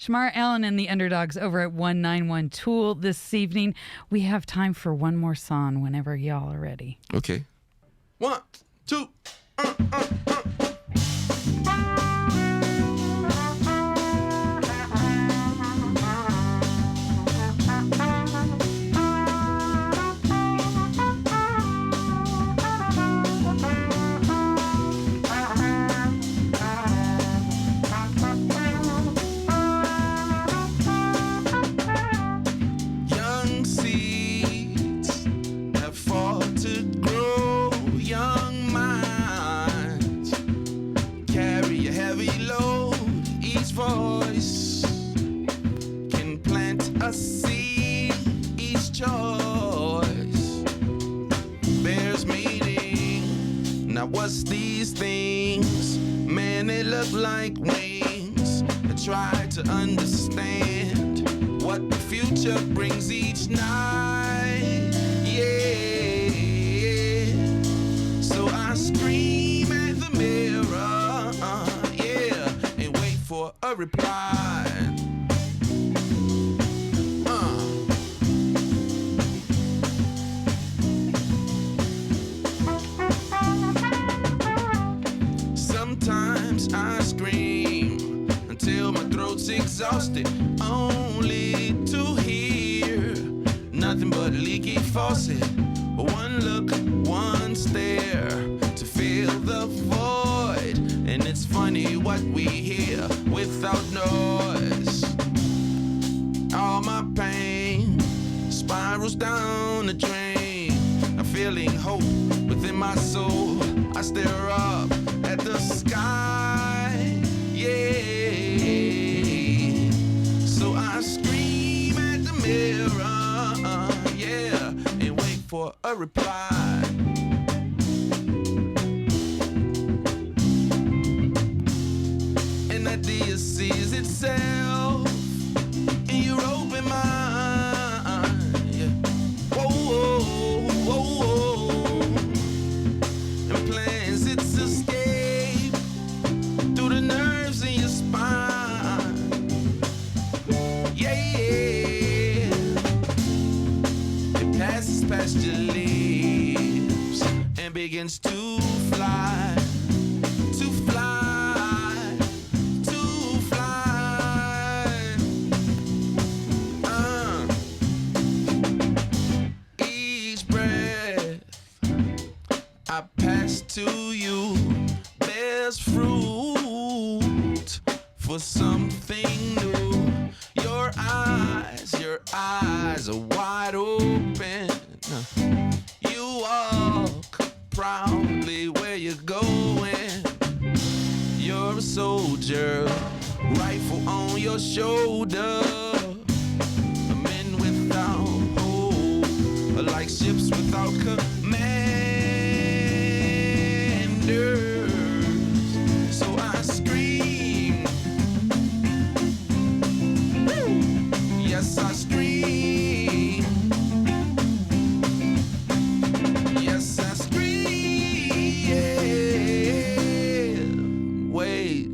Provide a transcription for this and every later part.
Shamarr Allen and the Underdawgs over at 191 Toole this evening. We have time for one more song whenever y'all are ready. Okay. 1, 2. Voice can plant a seed. Each choice bears meaning. Now what's these things? Man, they look like wings. I try to understand what the future brings each night. Yeah. So I scream at the mirror, for a reply. Sometimes I scream until my throat's exhausted, only to hear nothing but leaky faucet. One look, one stare to fill the void. And it's funny what we hear without noise. All my pain spirals down the drain. I'm feeling hope within my soul. I stare up at the sky. Yeah. So I scream at the mirror. Yeah. And wait for a reply. Idea sees itself in your open mind. Yeah. Whoa, whoa, whoa, whoa. And plans its escape through the nerves in your spine. Yeah, yeah. It passes past your lips and begins to fly. I pass to you bears fruit for something new. Your eyes are wide open. You walk proudly where you're going. You're a soldier, rifle on your shoulder. Men without hope are like ships without command. So I scream. Woo! Yes, I scream. Yes, I scream. Yeah. Wait.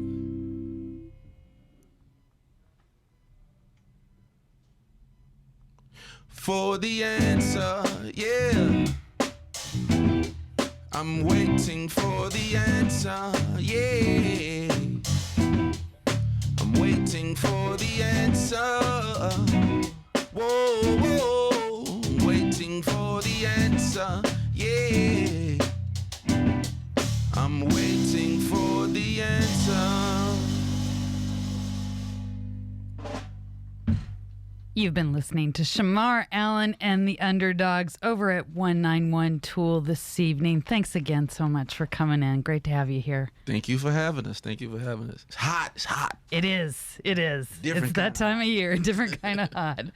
For the answer, yeah. I'm waiting for the answer, yeah. I'm waiting for the answer. Whoa, whoa. Waiting for the answer, yeah. I'm waiting for the answer. You've been listening to Shamarr Allen and the Underdawgs over at 191 Toole this evening. Thanks again so much for coming in. Great to have you here. Thank you for having us. Thank you for having us. It's hot. It's hot. It is. It is. Different it's that time of year. Different kind of hot.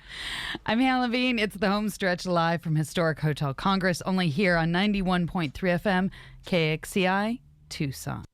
I'm Hannah Levin. It's the home stretch live from Historic Hotel Congress, only here on 91.3 FM, KXCI, Tucson.